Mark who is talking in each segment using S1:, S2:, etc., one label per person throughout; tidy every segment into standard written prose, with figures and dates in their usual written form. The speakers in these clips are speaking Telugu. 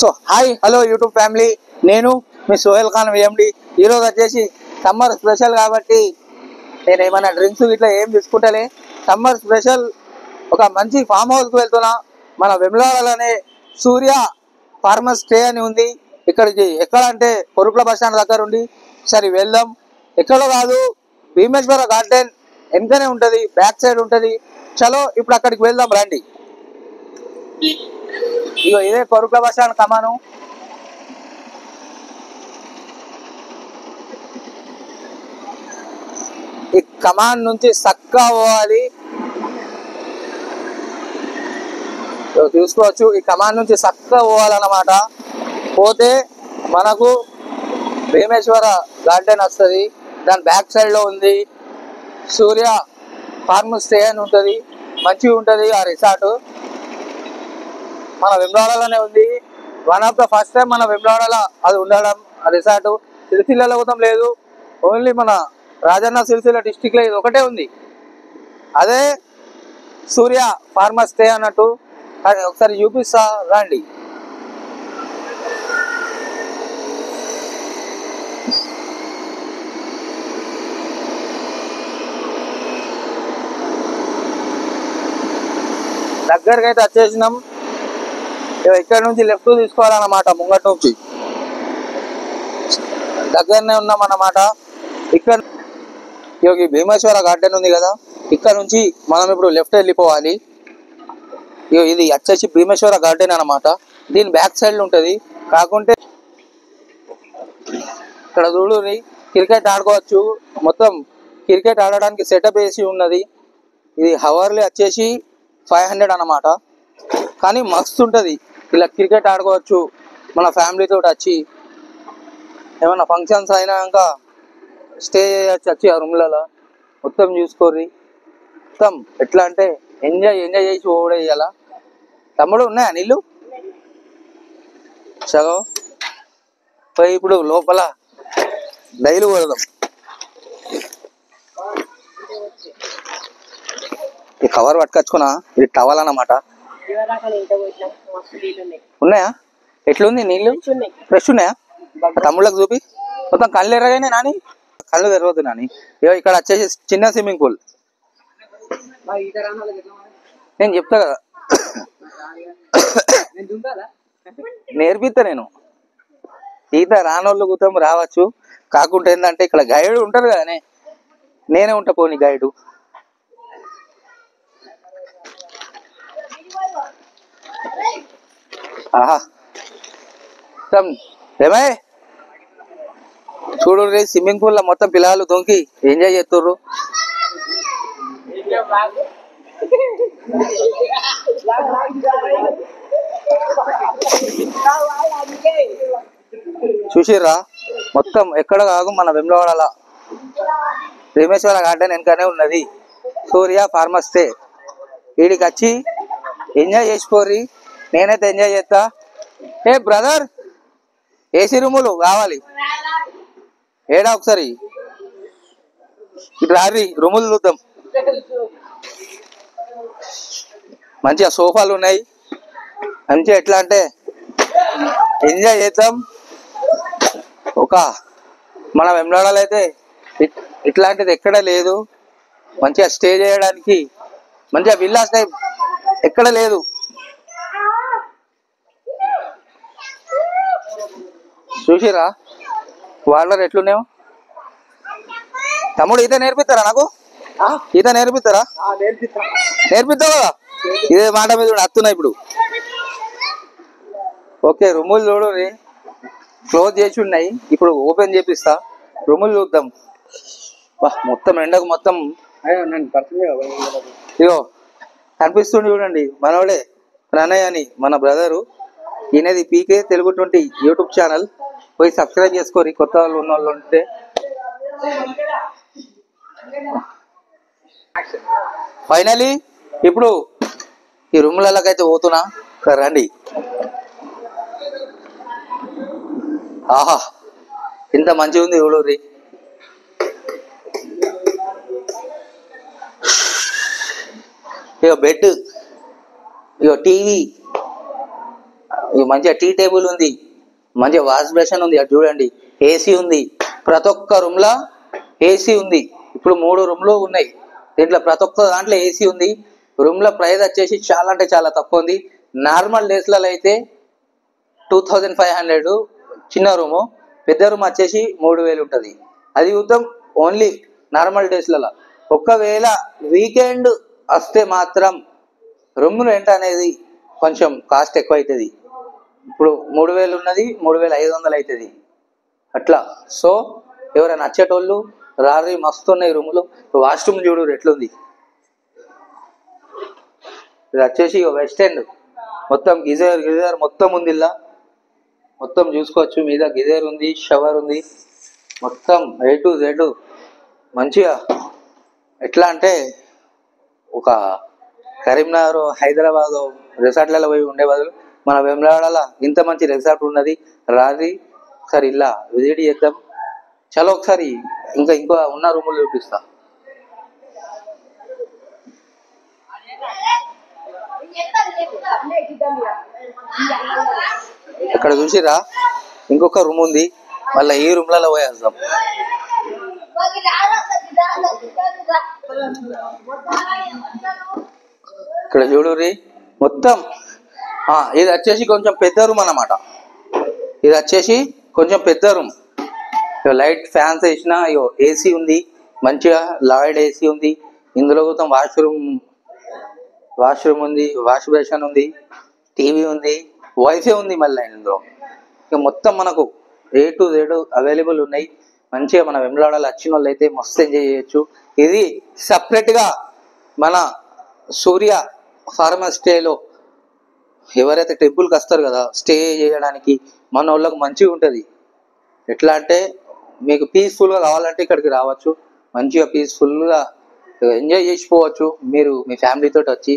S1: So hi hello YouTube family, నేను మీ సోహెల్ ఖాన్ విఎండి. ఈరోజు వచ్చేసి సమ్మర్ స్పెషల్ కాబట్టి నేను ఏమైనా డ్రింక్స్ ఇట్లా ఏం తీసుకుంటలే. సమ్మర్ స్పెషల్ ఒక మంచి ఫామ్ హౌస్కి వెళ్తున్నా. మన వెమ్లవాడలోనే సూర్య ఫార్మర్ స్టే అని ఉంది. ఇక్కడికి ఎక్కడ అంటే కొరుట్ల బస్ స్టాండ్ దగ్గర ఉండి సరే వెళ్దాం. ఎక్కడో కాదు, భీమేశ్వర గార్డెన్ వెనుకనే ఉంటుంది, బ్యాక్ సైడ్ ఉంటుంది. చలో ఇప్పుడు అక్కడికి వెళ్దాం రండి. ఇగో ఇదే కొరుట్ల బస్ స్టాండ్ కమాను. ఈ కమాన్ నుంచి సక్కా పోవాలి. చూసుకోవచ్చు, ఈ కమాన్ నుంచి సక్కా పోవాలన్నమాట. పోతే మనకు భీమేశ్వర గార్డెన్ వస్తుంది. దాని బ్యాక్ సైడ్ లో ఉంది సూర్య ఫార్మ్ స్టే అని ఉంటుంది. మంచిగా ఉంటుంది ఆ రిసార్ట్. మన వెమ్లవాడలోనే ఉంది. One of the first time మన వెమ్లవాడలో అది ఉండడం. ఆ రిసార్ట్ సిరిసిల్లలో కూడా లేదు, ఓన్లీ మన రాజన్న సిరిసిల్ల డిస్టిక్ లో ఇది ఒకటే ఉంది. అదే సూర్య ఫార్మర్ స్టే అన్నట్టు. ఒకసారి చూపిస్తా రండి. దగ్గరకి అయితే వచ్చేసినాం. ఇక్కడ నుంచి లెఫ్ట్ తీసుకోవాలన్నమాట. ముంగట్ నుంచి దగ్గరనే ఉన్నాం అన్నమాట. ఇక్కడ ఈ భీమేశ్వర గార్డెన్ ఉంది కదా, ఇక్కడ నుంచి మనం ఇప్పుడు లెఫ్ట్ వెళ్ళిపోవాలి. ఇది వచ్చేసి భీమేశ్వర గార్డెన్ అన్నమాట. దీని బ్యాక్ సైడ్ ఉంటుంది. కాకుంటే ఇక్కడ చూడు, క్రికెట్ ఆడుకోవచ్చు. మొత్తం క్రికెట్ ఆడడానికి సెటప్ వేసి ఉన్నది. ఇది హవర్లీ వచ్చేసి 500 అన్నమాట. కానీ మస్తు ఉంటుంది. ఇలా క్రికెట్ ఆడుకోవచ్చు మన ఫ్యామిలీతో వచ్చి. ఏమన్నా ఫంక్షన్స్ అయినాక స్టే చేయొచ్చు వచ్చి ఆ రూమ్లలో. మొత్తం చూసుకోర్రి. మొత్తం ఎట్లా అంటే ఎంజాయ్ చేసి ఓడేయాల. తమ్ముడు ఉన్నాయా నీళ్ళు? చలో పోయి ఇప్పుడు లోపల డైలీ కొడదాం. ఈ కవర్ పట్టుకొచ్చుకున్నా. ఇది టవల్ అన్నమాట. ఉన్నాయా? ఎట్లుంది నీళ్ళు? ఫ్రెష్ ఉన్నాయా? తమ్ముళ్ళకి చూపి. మొత్తం కళ్ళు ఎర్రగానే నాని, కళ్ళు తెరవద్దు నాని. ఇక్కడ వచ్చేసి చిన్న స్విమ్మింగ్ పూల్. నేను చెప్తా కదా, నేర్పిస్తా నేను. ఈత రానోళ్ళు కూతం రావచ్చు. కాకుంటే ఏంటంటే ఇక్కడ గైడ్ ఉంటారు కదా, నేనే ఉంటా పోనీ గైడు. ఆహా ఏమే చూడు, స్విమ్మింగ్ పూల్ లో మొత్తం పిల్లలు దొంకి ఎంజాయ్ చేస్తుర్రు. చూసిర్రా? మొత్తం ఎక్కడ కాదు మన వెమ్లవాడల భీమేశ్వర గార్డెన్ వెనుకనే ఉన్నది సూర్య ఫార్మర్ స్టే. వీడికి వచ్చి ఎంజాయ్ చేసిపోర్రి. నేనైతే ఎంజాయ్ చేస్తా. ఏ బ్రదర్, ఏసీ రూములు కావాలి ఏడా? ఒకసారి ఇటు రారి, రూములు చూద్దాం. మంచిగా సోఫాలు ఉన్నాయి. మంచిగా ఎట్లా అంటే ఎంజాయ్ చేద్దాం. ఒక మన వెమ్లవాడలో అయితే ఇట్లాంటిది ఎక్కడ లేదు. మంచిగా స్టే చేయడానికి మంచిగా విల్లాస్ టైప్ ఎక్కడ లేదు. చూసిరా వాటర్ ఎట్లున్నాయో? తమ్ముడు ఈత నేర్పిస్తారా నాకు? ఈత నేర్పిస్తారా? నేర్పిస్తావు కదా. ఇదే మాట మీద వస్తున్నా ఇప్పుడు. ఓకే, రూములు చూడు, క్లోజ్ చేసి ఉన్నాయి. ఇప్పుడు ఓపెన్ చేపిస్తా. రూములు చూద్దాం. మొత్తం ఎండకు మొత్తం ఇగో కనిపిస్తుంది చూడండి. మనోడే ప్రణయ్ అని, మన బ్రదరు. ఈయనది పీకే తెలుగు 20 యూట్యూబ్ ఛానల్. పోయి సబ్స్క్రైబ్ చేసుకోరి కొత్త వాళ్ళు ఉన్న వాళ్ళు ఉంటే. ఫైనలీ ఇప్పుడు ఈ రూమ్లకైతే పోతున్నా. రండి. ఆహా, ఇంత మంచిగా ఉంది చూడుర్రి. ఇగో బెడ్, ఇగో టీవీ, మంచిగా టీ టేబుల్ ఉంది, మంచిగా వాష్ బేసిన్ ఉంది, అటు చూడండి ఏసీ ఉంది. ప్రతి ఒక్క రూమ్ లో ఏసీ ఉంది. ఇప్పుడు 3 రూమ్లు ఉన్నాయి దీంట్లో, ప్రతి ఒక్క దాంట్లో ఏసీ ఉంది. రూమ్ లో ప్రైస్ వచ్చేసి చాలా అంటే చాలా తక్కువ ఉంది. నార్మల్ డేస్లలో అయితే 2500 చిన్న రూము, పెద్ద రూమ్ వచ్చేసి 3000 ఉంటుంది. అది మొత్తం ఓన్లీ నార్మల్ డేస్లలో. ఒకవేళ వీకెండ్ వస్తే మాత్రం రూమ్ రెంట్ అనేది కొంచెం కాస్ట్ ఎక్కువ అవుతుంది. ఇప్పుడు 3000 ఉన్నది 3500 అవుతుంది అట్లా. సో ఎవరైనా వచ్చేటోళ్ళు రారీ, మస్తు ఉన్నాయి రూములు. వాష్రూమ్ చూడు ఎట్లుంది. ఇది వచ్చేసి వెస్ట్ ఎండ్, మొత్తం గిజర్ మొత్తం ఉంది. ఇలా మొత్తం చూసుకోవచ్చు, మీద గిజర్ ఉంది, షవర్ ఉంది, మొత్తం A to Z మంచిగా. ఎట్లా అంటే ఒక కరీంనగర్, హైదరాబాద్ రిసార్ట్లలో పోయి ఉండే బదులు మన వేములవాడలో ఇంత మంచి రిసార్ట్ ఉన్నది. రారి ఒకసారి ఇలా విజిట్ చేద్దాం. చలో ఒకసారి ఇంకా ఉన్న రూములు చూపిస్తా. ఇక్కడ చూసిరా ఇంకొక రూమ్ ఉంది, మళ్ళీ ఈ రూమ్లలో పోయేద్దాం. ఇక్కడ చూడుర్రి మొత్తం. ఇది వచ్చేసి కొంచెం పెద్ద రూమ్ అన్నమాట. ఇది వచ్చేసి కొంచెం పెద్ద రూమ్. లైట్ ఫ్యాన్స్ వేసిన, ఏసీ ఉంది మంచిగా, లాయిడ్ ఏసీ ఉంది. ఇందులో మొత్తం వాష్రూమ్ ఉంది, వాష్ బేసిన్ ఉంది, టీవీ ఉంది, వైఫై ఉంది. మళ్ళీ ఇందులో మొత్తం మనకు A to Z అవైలబుల్ ఉన్నాయి. మంచిగా మన వెమ్లవాడలో వచ్చిన వాళ్ళు అయితే మస్తు ఎంజాయ్ చేయొచ్చు. ఇది సపరేట్గా మన సూర్య ఫార్మర్ స్టేలో ఎవరైతే టెంపుల్కి వస్తారు కదా స్టే చేయడానికి, మన వాళ్ళకి మంచిగా ఉంటుంది. ఎట్లా అంటే మీకు పీస్ఫుల్గా కావాలంటే ఇక్కడికి రావచ్చు, మంచిగా పీస్ఫుల్గా ఎంజాయ్ చేసిపోవచ్చు మీరు మీ ఫ్యామిలీతో వచ్చి.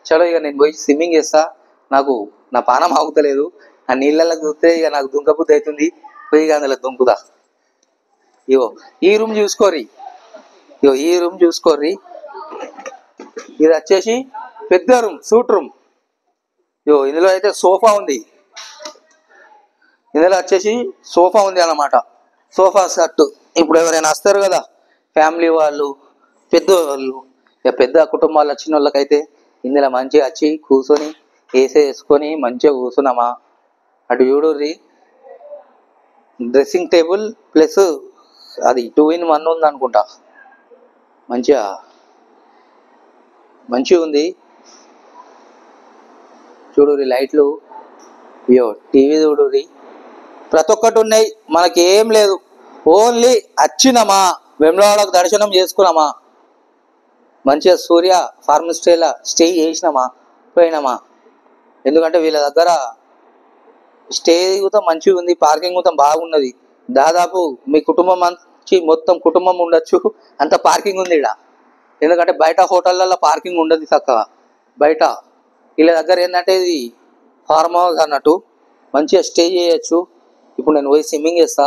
S1: చలో ఇక నేను పోయి స్విమ్మింగ్ చేస్తా, నాకు నా పానం ఆగుతలేదు. ఆ నీళ్ళకి చూస్తే ఇక నాకు దుంకబుద్ధి అవుతుంది, పోయి అందులో దుంకుదా. ఈ రూమ్ చూసుకోర్రి, ఈ రూమ్ చూసుకోర్రి. ఇది వచ్చేసి పెద్ద రూమ్, సూట్ రూమ్. ఇందులో అయితే సోఫా ఉంది, ఇందులో వచ్చేసి సోఫా ఉంది అన్నమాట. Sofa set. ఇప్పుడు ఎవరైనా వస్తారు కదా ఫ్యామిలీ వాళ్ళు, పెద్దవాళ్ళు, పెద్ద కుటుంబాలు వచ్చిన వాళ్ళకైతే ఇందులో మంచిగా వచ్చి కూర్చొని వేసుకొని మంచిగా కూర్చున్నామా. అటు చూడుర్రి డ్రెస్సింగ్ టేబుల్ ప్లస్ అది 2-in-1 ఉంది అనుకుంటా. మంచిగా ఉంది. చూడుర్రి లైట్లు, టీవీ చూడుర్రి, ప్రతి ఒక్కటి ఉన్నాయి. మనకి ఏం లేదు, ఓన్లీ వచ్చినామా వెమ్లవాడకు దర్శనం చేసుకున్నామా, మంచిగా సూర్య ఫార్మర్ స్టేలా స్టే చేసినామా, పోయినామా. ఎందుకంటే వీళ్ళ దగ్గర స్టే కూడా మంచిగా ఉంది, పార్కింగ్ కూడా బాగున్నది. దాదాపు మీ కుటుంబం మంచి మొత్తం కుటుంబం ఉండొచ్చు, అంత పార్కింగ్ ఉంది ఇక్కడ. ఎందుకంటే బయట హోటళ్ళల్లో పార్కింగ్ ఉండదు చక్కగా. బయట వీళ్ళ దగ్గర ఏంటంటే ఇది ఫార్మ్ హౌస్ అన్నట్టు, మంచిగా స్టే చేయొచ్చు. ఇప్పుడు నేను పోయి స్విమ్మింగ్ చేస్తా,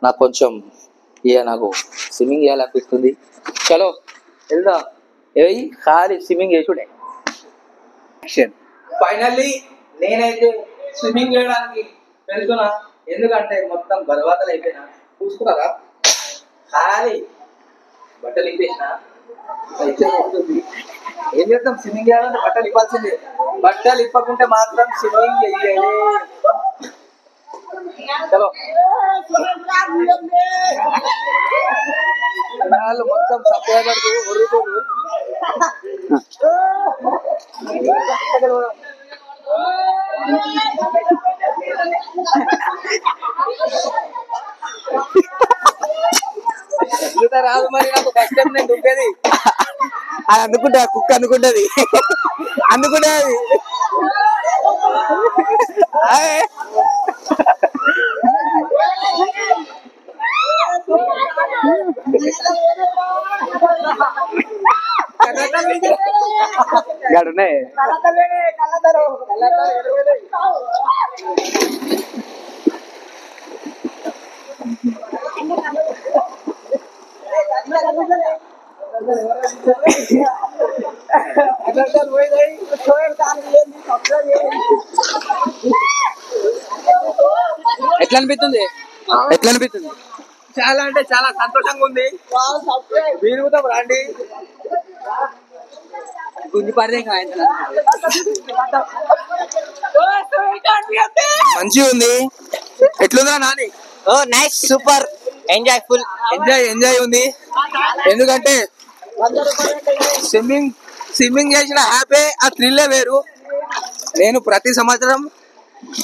S1: నాకు కొంచెం నాకు స్విమ్మింగ్ చేయాలనిపిస్తుంది. చలో వెళ్దా, ఖాళీ స్విమ్మింగ్ చేసుడే. ఫైనల్లీ నేనైతే స్విమ్మింగ్ చేయడానికి వెళ్తున్నా. ఎందుకంటే మొత్తం బలవాతలు అయిపోయినా, చూసుకున్నారా, ఖాళీ బట్టలు ఇప్పేసిన. ఏం చేద్దాం, స్విమ్మింగ్ చేయాలంటే బట్టలు ఇవ్వాల్సిందే. బట్టలు ఇప్పకుంటే మాత్రం స్విమ్మింగ్ చెయ్యాలి. చలో వాళ్ళు మొత్తం సబ్స్క్రైబర్స్ ఒర్రుకోరు. రాదు మరి నాకు ఫస్ట్ టైం నేను దుంకేది. అది అందుకుంటా, కుక్క అందుకుంటది, అందుకుంటది. గడునే ఎట్లా అనిపిస్తుంది? ఎట్లా అనిపిస్తుంది? చాలా అంటే చాలా సంతోషంగా ఉంది. మీరు కూడా రండి. గుంజి పడితే మంచిగా ఉంది. ఎట్లుందా Nani?
S2: Oh nice, super, enjoy, full
S1: enjoy ఉంది. ఎందుకంటే స్విమ్మింగ్ చేసిన హ్యాపీ, ఆ థ్రిల్లే వేరు. నేను ప్రతి సంవత్సరం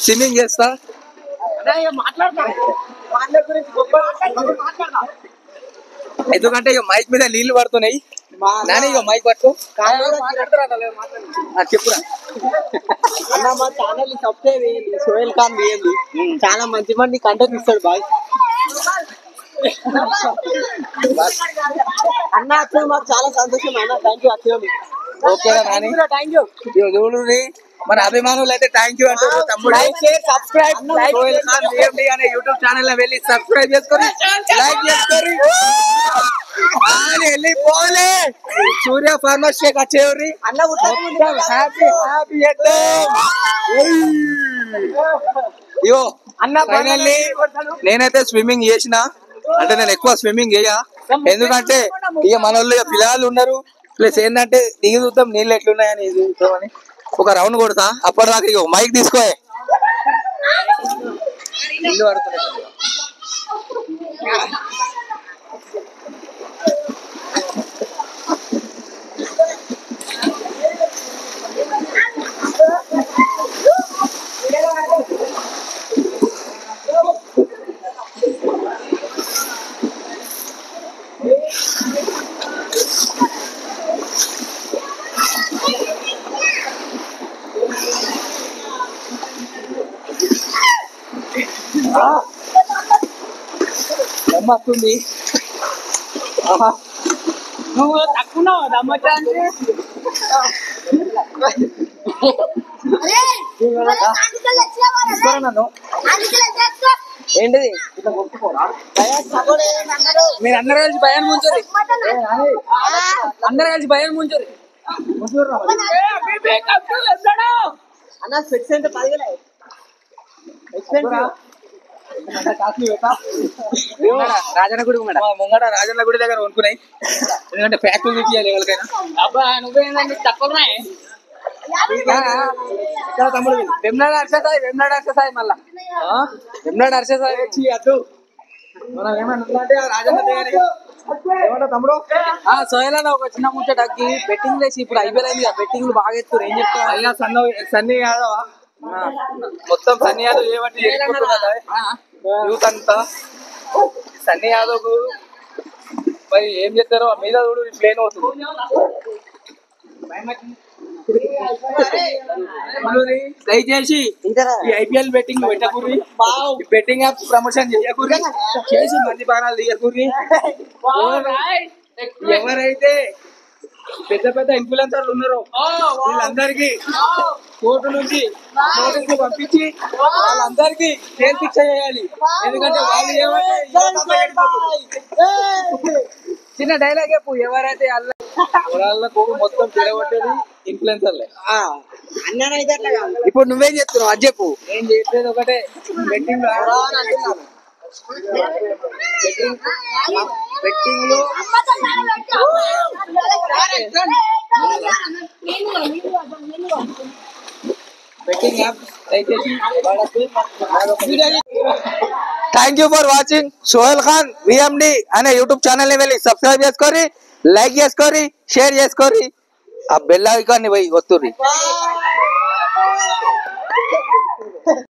S1: స్విమ్మింగ్ చేస్తా. ఎందుకంటే ఇక మైక్ మీద నీళ్లు పడుతున్నాయి. నాని ఇక మైక్ పట్టు చెప్పురా.
S2: అన్న మా ఛానల్ సబ్స్క్రైబ్ చేయండి, సోహెల్ ఖాన్ చేయండి. చాలా మంచి మంది కంటెంట్ ఇస్తాడు బాయ్. అన్న అప్పుడు మాకు చాలా సంతోషం అన్న. థ్యాంక్ యూ అచ్చేది.
S1: ఓకేనా నాని?
S2: Thank you.
S1: చూడండి మన అభిమానులు అయితే థ్యాంక్ యూ అంటారు. తమ్ముడు
S2: సబ్స్క్రైబ్
S1: సోహెల్ ఖాన్ VMD అనే యూట్యూబ్ ఛానల్ లో వెళ్ళి సబ్స్క్రైబ్ చేసుకొని లైక్ చేసుకొని వెళ్ళిపోలే. సూర్య ఫార్మర్స్ షేక్ వచ్చేవారి
S2: అన్న
S1: హ్యాపీ హ్యాపీ అయ్యో
S2: అన్న
S1: ఫైనల్లీ నేనైతే స్విమ్మింగ్ చేసిన. అంటే నేను ఎక్కువ స్విమ్మింగ్ చేయ, ఎందుకంటే ఇక మన వాళ్ళు ఇక పిల్లలు ఉన్నారు. ప్లస్ ఏంటంటే దిగి చూద్దాం నీళ్ళు ఎట్లున్నాయని చూద్దామని ఒక రౌండ్ కొడతా. అప్పటిదాకా ఇక మైక్ తీసుకో. ఇల్లు పడుతున్నాయి. వస్తుంది.
S2: నువ్వు తక్కువ దమ్మచానికి
S1: నన్ను
S2: ఏంటిది?
S1: మీరు అందరూ కలిసి భయాన్ని ముంచరు. అందరూ కలిసి భయాన్ని ముంచరు.
S2: అన్న స్పెట్స్ అంటే 10,000
S1: రాజన్న గుడి ముంగడ రాజన్న గుడి దగ్గర కొనుక్కున్నాయి. ఎందుకంటే ఫ్యాక్టరీ తీయాలి ఎవరికైనా.
S2: అబ్బా నువ్వేందండి తక్కువ
S1: ఇక్కడ తమ్ముడు వెమ్నాడు అర్షసాయి మళ్ళా వెమ్నాడు అర్షసాయి అద్దు. మనం ఏమన్నా అంటే రాజన్న తయారీ ఏమంటా తమ్ముడు?
S2: సోహెల్ అన్న ఒక చిన్న ముచ్చటకి బెట్టింగ్ వేసి ఇప్పుడు IPL అయింది. బెట్టింగ్ బాగా ఎత్తురు. ఏం చెప్తావు?
S1: అయ్యా సన్నీ యాదవ్ మొత్తం సన్నీ యాదవ్ ఏమంటే యూత్ అంతా సన్నీ యాదవ్ కు మరి ఏం చెప్తారో మీద చూడు ప్లేన్ అవుతుంది. దయచేసి ఈ IPL బెట్టింగ్ పెట్టకూరి, బెట్టింగ్ యాప్ ప్రమోషన్ చేయకూరి, చేసి మంది బాణాలు తీయకూరి. ఎవరైతే పెద్ద పెద్ద ఇన్ఫ్లుయెన్సర్లు ఉన్నారో వీళ్ళందరికీ కోర్టు నుంచి నోటీసులు పంపించి వాళ్ళందరికీ జైలు శిక్ష చేయాలి. ఎందుకంటే వాళ్ళు ఏమంటే చిన్న డైలాగ్ చెప్పు. ఎవరైతే వాళ్ళకు మొత్తం తిరగొట్టేది ఇన్ఫ్లుయెన్సర్లే.
S2: అన్నైతే అట్లా
S1: ఇప్పుడు నువ్వేం చెప్తున్నావు అది చెప్పు. నేను చెప్పేది ఒకటే, బెట్టింగ్ బెట్టింగ్ లో బెట్టింగ్ యాప్ దయచేసి thank you for watching. Sohail Khan VMD అనే యూట్యూబ్ ఛానల్ ని వెళ్ళి సబ్స్క్రైబ్ చేసుకొని లైక్ చేసుకొని షేర్ చేసుకొని ఆ బెల్ ఐకాన్ ని పోయి వస్తుంది.